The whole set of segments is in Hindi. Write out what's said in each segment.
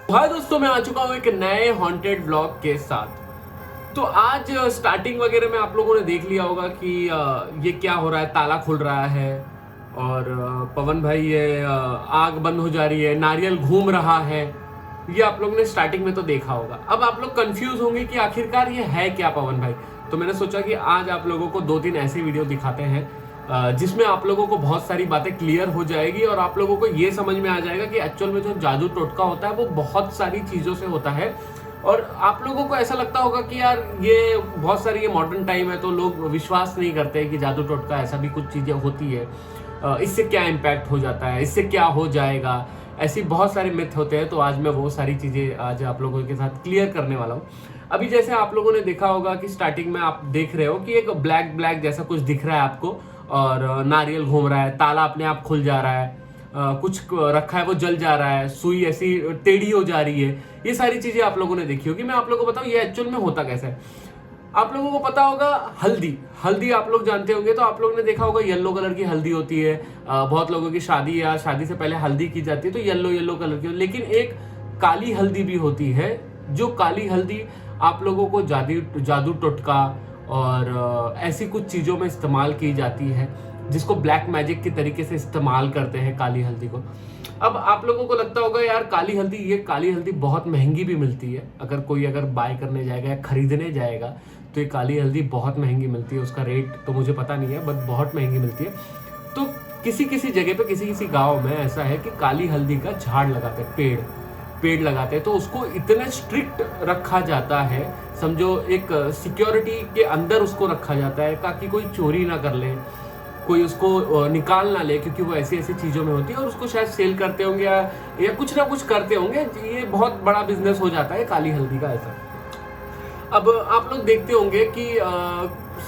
हाय दोस्तों, मैं आ चुका हूँ एक नए हॉन्टेड व्लॉग के साथ। तो आज स्टार्टिंग वगैरह में आप लोगों ने देख लिया होगा कि ये क्या हो रहा है, ताला खुल रहा है और पवन भाई ये आग बंद हो जा रही है, नारियल घूम रहा है। ये आप लोगों ने स्टार्टिंग में तो देखा होगा। अब आप लोग कंफ्यूज होंगे कि आखिरकार ये है क्या पवन भाई। तो मैंने सोचा कि आज आप लोगों को 2-3 ऐसी वीडियो दिखाते हैं जिसमें आप लोगों को बहुत सारी बातें क्लियर हो जाएगी और आप लोगों को ये समझ में आ जाएगा कि एक्चुअल में जो जादू टोटका होता है वो बहुत सारी चीज़ों से होता है। और आप लोगों को ऐसा लगता होगा कि यार ये बहुत सारी ये मॉडर्न टाइम है तो लोग विश्वास नहीं करते कि जादू टोटका ऐसा भी कुछ चीज़ें होती है, इससे क्या इम्पैक्ट हो जाता है, इससे क्या हो जाएगा, ऐसी बहुत सारे मिथ होते हैं। तो आज मैं वो सारी चीज़ें आज आप लोगों के साथ क्लियर करने वाला हूँ। अभी जैसे आप लोगों ने देखा होगा कि स्टार्टिंग में आप देख रहे हो कि एक ब्लैक ब्लैक जैसा कुछ दिख रहा है आपको और नारियल घूम रहा है, ताला अपने आप खुल जा रहा है, कुछ रखा है वो जल जा रहा है, सुई ऐसी टेढ़ी हो जा रही है। ये सारी चीजें आप लोगों ने देखी होगी। मैं आप लोगों को बताऊं ये एक्चुअल में होता कैसा है। आप लोगों को पता होगा हल्दी, हल्दी आप लोग जानते होंगे। तो आप लोगों ने देखा होगा येलो कलर की हल्दी होती है। बहुत लोगों की शादी या शादी से पहले हल्दी की जाती है तो येलो येलो कलर की। लेकिन एक काली हल्दी भी होती है, जो काली हल्दी आप लोगों को जादू टोटका और ऐसी कुछ चीज़ों में इस्तेमाल की जाती है, जिसको ब्लैक मैजिक के तरीके से इस्तेमाल करते हैं काली हल्दी को। अब आप लोगों को लगता होगा यार काली हल्दी, ये काली हल्दी बहुत महंगी भी मिलती है। अगर बाय करने जाएगा या खरीदने जाएगा तो ये काली हल्दी बहुत महंगी मिलती है। उसका रेट तो मुझे पता नहीं है, बट बहुत महंगी मिलती है। तो किसी किसी जगह पे, किसी किसी गाँव में ऐसा है कि काली हल्दी का झाड़ लगाते हैं, पेड़ लगाते हैं। तो उसको इतना स्ट्रिक्ट रखा जाता है, समझो एक सिक्योरिटी के अंदर उसको रखा जाता है ताकि कोई चोरी ना कर ले, कोई उसको निकाल ना ले, क्योंकि वो ऐसी ऐसी चीज़ों में होती है। और उसको शायद सेल करते होंगे या कुछ ना कुछ करते होंगे। ये बहुत बड़ा बिजनेस हो जाता है काली हल्दी का ऐसा। अब आप लोग देखते होंगे कि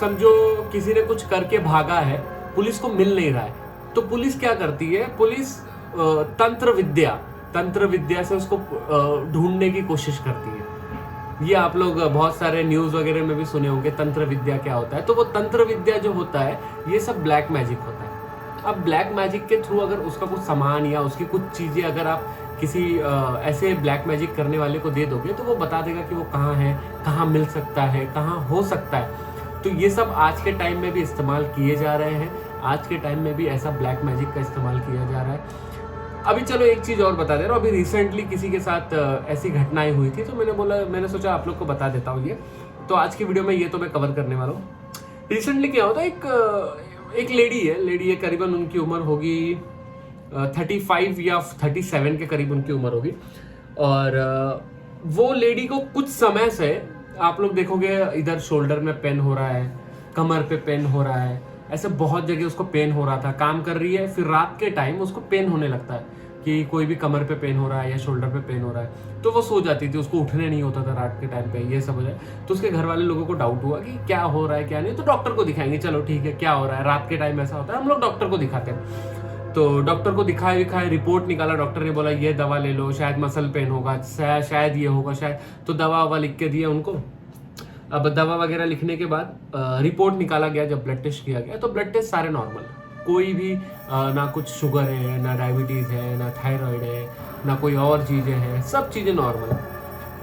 समझो किसी ने कुछ करके भागा है, पुलिस को मिल नहीं रहा है, तो पुलिस क्या करती है, पुलिस तंत्र विद्या से उसको ढूंढने की कोशिश करती है। ये आप लोग बहुत सारे न्यूज़ वगैरह में भी सुने होंगे तंत्र विद्या क्या होता है। तो वो तंत्र विद्या जो होता है ये सब ब्लैक मैजिक होता है। अब ब्लैक मैजिक के थ्रू अगर उसका कुछ सामान या उसकी कुछ चीज़ें अगर आप किसी ऐसे ब्लैक मैजिक करने वाले को दे दोगे तो वो बता देगा कि वो कहाँ है, कहाँ मिल सकता है, कहाँ हो सकता है। तो ये सब आज के टाइम में भी इस्तेमाल किए जा रहे हैं। आज के टाइम में भी ऐसा ब्लैक मैजिक का इस्तेमाल किया जा रहा है। अभी चलो एक चीज़ और बता दे रहा हूँ। अभी रिसेंटली किसी के साथ ऐसी घटनाएं हुई थी तो मैंने सोचा आप लोग को बता देता हूँ ये। तो आज की वीडियो में ये तो मैं कवर करने वाला हूँ। रिसेंटली क्या होता है, एक लेडी है, करीबन उनकी उम्र होगी 35 या 37 के करीब उनकी उम्र होगी। और वो लेडी को कुछ समय से आप लोग देखोगे इधर शोल्डर में पेन हो रहा है, कमर पे पेन हो रहा है, ऐसे बहुत जगह उसको पेन हो रहा था। काम कर रही है, फिर रात के टाइम उसको पेन होने लगता है कि कोई भी कमर पे पेन हो रहा है या शोल्डर पे पेन हो रहा है। तो वो सो जाती थी, उसको उठने नहीं होता था रात के टाइम पे, ये सब हो जाए। तो उसके घर वाले लोगों को डाउट हुआ कि क्या हो रहा है क्या नहीं। तो डॉक्टर को दिखाएंगे, चलो ठीक है क्या हो रहा है, रात के टाइम ऐसा होता है, हम लोग डॉक्टर को दिखाते हैं। तो डॉक्टर को दिखाए रिपोर्ट निकाला, डॉक्टर ने बोला ये दवा ले लो, शायद मसल पेन होगा, शायद ये होगा शायद। तो दवा ववा लिख के दिया उनको। अब दवा वगैरह लिखने के बाद रिपोर्ट निकाला गया, जब ब्लड टेस्ट किया गया तो ब्लड टेस्ट सारे नॉर्मल है। कोई भी ना कुछ शुगर है, ना डायबिटीज़ है, ना थायराइड है, ना कोई और चीज़ें हैं, सब चीज़ें नॉर्मल है।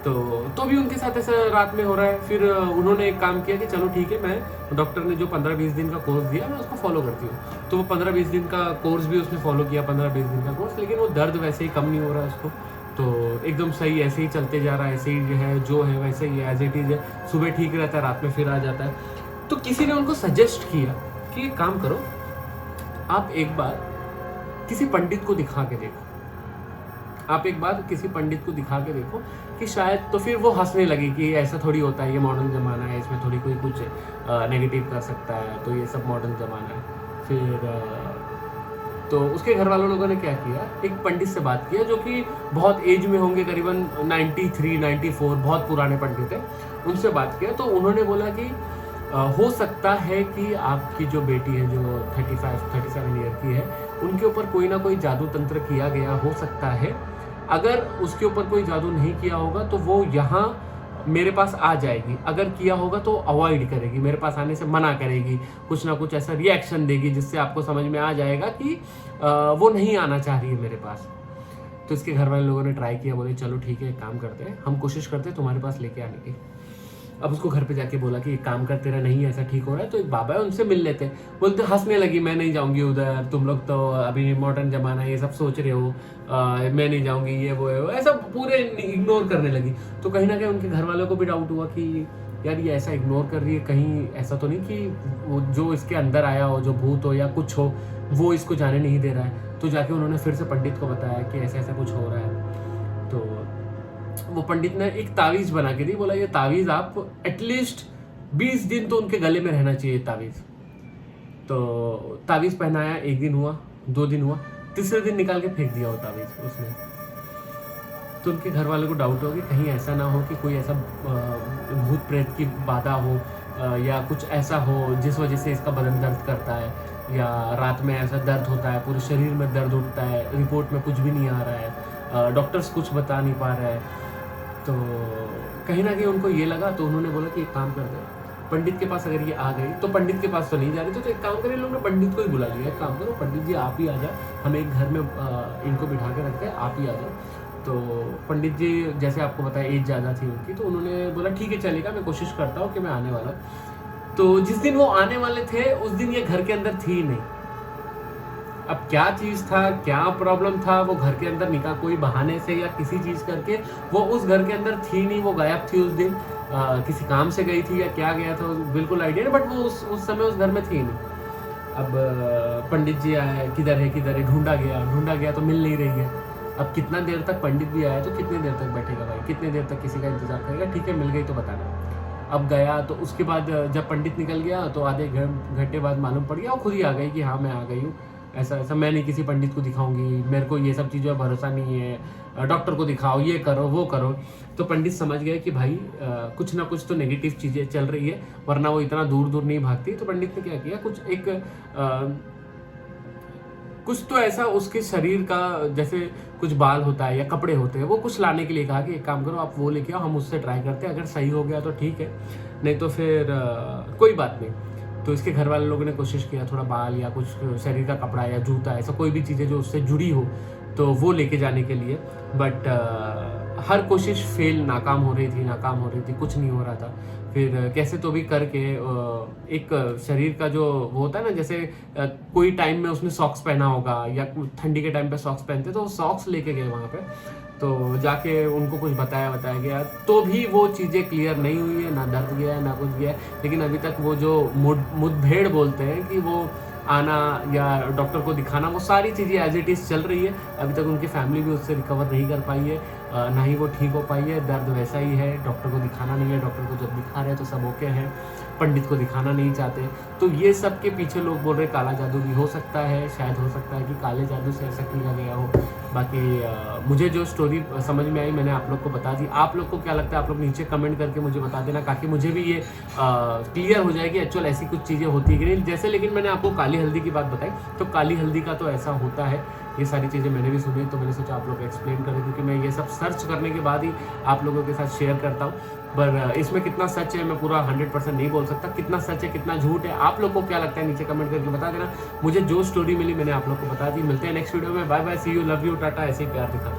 तो भी उनके साथ ऐसा रात में हो रहा है। फिर उन्होंने एक काम किया कि चलो ठीक है, मैं डॉक्टर ने जो 15-20 दिन का कोर्स दिया मैं उसको फॉलो करती हूँ। तो वो 15-20 दिन का कोर्स भी उसने फॉलो किया, 15-20 दिन का कोर्स। लेकिन वो दर्द वैसे ही कम नहीं हो रहा है उसको। तो एकदम सही ऐसे ही चलते जा रहा है, ऐसे ही है जो है वैसे ही एज इट इज़ है। सुबह ठीक रहता है, रात में फिर आ जाता है। तो किसी ने उनको सजेस्ट किया कि एक काम करो, आप एक बार किसी पंडित को दिखा के देखो, कि शायद। तो फिर वो हंसने लगी कि ऐसा थोड़ी होता है, ये मॉडर्न ज़माना है, इसमें थोड़ी कोई कुछ नेगेटिव कर सकता है, तो ये सब मॉडर्न ज़माना है। फिर तो उसके घर वालों लोगों ने क्या किया, एक पंडित से बात किया जो कि बहुत एज में होंगे, करीबन 93-94, बहुत पुराने पंडित थे। उनसे बात किया तो उन्होंने बोला कि हो सकता है कि आपकी जो बेटी है जो 35-37 ईयर की है, उनके ऊपर कोई ना कोई जादू तंत्र किया गया हो सकता है। अगर उसके ऊपर कोई जादू नहीं किया होगा तो वो यहाँ मेरे पास आ जाएगी, अगर किया होगा तो अवॉइड करेगी, मेरे पास आने से मना करेगी, कुछ ना कुछ ऐसा रिएक्शन देगी जिससे आपको समझ में आ जाएगा कि वो नहीं आना चाह रही है मेरे पास। तो इसके घर वाले लोगों ने ट्राई किया, बोले चलो ठीक है, एक काम करते हैं, हम कोशिश करते हैं तुम्हारे पास लेके आने की। अब उसको घर पे जाके बोला कि एक काम कर, तेरा नहीं ऐसा ठीक हो रहा है तो एक बाबा है उनसे मिल लेते हैं। बोलते हंसने लगी, मैं नहीं जाऊंगी उधर, तुम लोग तो अभी मॉडर्न जमाना है, ये सब सोच रहे हो, मैं नहीं जाऊंगी, ये वो है वो, ऐसा पूरे इग्नोर करने लगी। तो कहीं ना कहीं उनके घर वालों को भी डाउट हुआ कि यार ये ऐसा इग्नोर कर रही है, कहीं ऐसा तो नहीं कि वो जो इसके अंदर आया हो, जो भूत हो या कुछ हो, वो इसको जाने नहीं दे रहा है। तो जाके उन्होंने फिर से पंडित को बताया कि ऐसा ऐसा कुछ हो रहा है। तो वो पंडित ने एक तावीज बना के दी, बोला ये तावीज आप एटलीस्ट 20 दिन तो उनके गले में रहना चाहिए तावीज। तो तावीज पहनाया, 1 दिन हुआ, 2 दिन हुआ, तीसरे दिन निकाल के फेंक दिया वो तावीज उसने। तो उनके घर वालों को डाउट हो कि कहीं ऐसा ना हो कि कोई ऐसा भूत प्रेत की बाधा हो, या कुछ ऐसा हो जिस वजह से इसका बदन दर्द करता है, या रात में ऐसा दर्द होता है, पूरे शरीर में दर्द उठता है, रिपोर्ट में कुछ भी नहीं आ रहा है, डॉक्टर्स कुछ बता नहीं पा रहा है। तो कहीं ना कहीं उनको ये लगा, तो उन्होंने बोला कि एक काम करते हैं, पंडित के पास अगर ये आ गई तो पंडित के पास तो नहीं जा रही, तो एक काम करें, लोगों ने पंडित को ही बुला लिया, एक काम करो पंडित जी आप ही आ जाओ, हम एक घर में इनको बिठा के रखते हैं, आप ही आ जाओ। तो पंडित जी जैसे आपको पता है एज ज़्यादा थी उनकी, तो उन्होंने बोला ठीक है चलेगा, मैं कोशिश करता हूँ कि मैं आने वाला। तो जिस दिन वो आने वाले थे उस दिन ये घर के अंदर थी ही नहीं। अब क्या चीज़ था, क्या प्रॉब्लम था, वो घर के अंदर निकाल कोई बहाने से या किसी चीज़ करके वो उस घर के अंदर थी नहीं, वो गायब थी उस दिन, किसी काम से गई थी या क्या गया था बिल्कुल आइडिया नहीं, बट वो उस समय उस घर में थी नहीं। अब पंडित जी आए, किधर है, ढूंढा गया तो मिल नहीं रही है। अब कितना देर तक पंडित भी आया तो कितने देर तक बैठेगा भाई, कितने देर तक किसी का इंतजार करेगा, ठीक है मिल गई तो बताना। अब गया तो उसके बाद जब पंडित निकल गया तो आधे घंटे बाद मालूम पड़ गया, वो खुद ही आ गई कि हाँ मैं आ गई हूँ, ऐसा मैं नहीं किसी पंडित को दिखाऊंगी, मेरे को ये सब चीज़ों का भरोसा नहीं है, डॉक्टर को दिखाओ, ये करो वो करो। तो पंडित समझ गए कि भाई कुछ ना कुछ तो नेगेटिव चीज़ें चल रही है, वरना वो इतना दूर दूर नहीं भागती। तो पंडित ने क्या किया, कुछ तो ऐसा उसके शरीर का, जैसे कुछ बाल होता है या कपड़े होते हैं, वो कुछ लाने के लिए कहा कि एक काम करो आप वो लेके आओ, हम उससे ट्राई करते हैं, अगर सही हो गया तो ठीक है, नहीं तो फिर कोई बात नहीं। तो इसके घर वाले लोगों ने कोशिश किया, थोड़ा बाल या कुछ शरीर का कपड़ा या जूता, ऐसा कोई भी चीज़ें जो उससे जुड़ी हो तो वो लेके जाने के लिए, बट हर कोशिश फेल, नाकाम हो रही थी, कुछ नहीं हो रहा था। फिर कैसे तो भी करके एक शरीर का जो वो होता है ना, जैसे कोई टाइम में उसने सॉक्स पहना होगा या ठंडी के टाइम पे सॉक्स पहनते, तो सॉक्स लेके गए वहाँ पे। तो जाके उनको कुछ बताया गया, तो भी वो चीज़ें क्लियर नहीं हुई है, ना दर्द गया है ना कुछ गया है। लेकिन अभी तक वो जो मुठभेड़ बोलते हैं कि वो आना या डॉक्टर को दिखाना, वो सारी चीज़ें एज इट इज़ चल रही है। अभी तक उनकी फैमिली भी उससे रिकवर नहीं कर पाई है, ना ही वो ठीक हो पाई है, दर्द वैसा ही है, डॉक्टर को दिखाना नहीं है, डॉक्टर को जब दिखा रहे हैं तो सब ओके हैं, पंडित को दिखाना नहीं चाहते। तो ये सब के पीछे लोग बोल रहे काला जादू भी हो सकता है, शायद हो सकता है कि काले जादू से ऐसा किया गया हो। बाकी मुझे जो स्टोरी समझ में आई मैंने आप लोग को बता दी। आप लोग को क्या लगता है, आप लोग नीचे कमेंट करके मुझे बता देना, ताकि मुझे भी ये क्लियर हो जाए कि एक्चुअल ऐसी कुछ चीज़ें होती है कि नहीं। जैसे लेकिन मैंने आपको काली हल्दी की बात बताई, तो काली हल्दी का तो ऐसा होता है, ये सारी चीज़ें मैंने भी सुनी, तो मैंने सोचा आप लोग को एक्सप्लेन करें, क्योंकि मैं ये सब सर्च करने के बाद ही आप लोगों के साथ शेयर करता हूँ। पर इसमें कितना सच है मैं पूरा 100% नहीं बोल सकता, कितना सच है कितना झूठ है आप लोग को क्या लगता है नीचे कमेंट करके बता देना। मुझे जो स्टोरी मिली मैंने आप लोग को बता दी। मिलते हैं नेक्स्ट वीडियो में, bye bye, see you, love you, tata, ऐसे ही प्यार दिखा।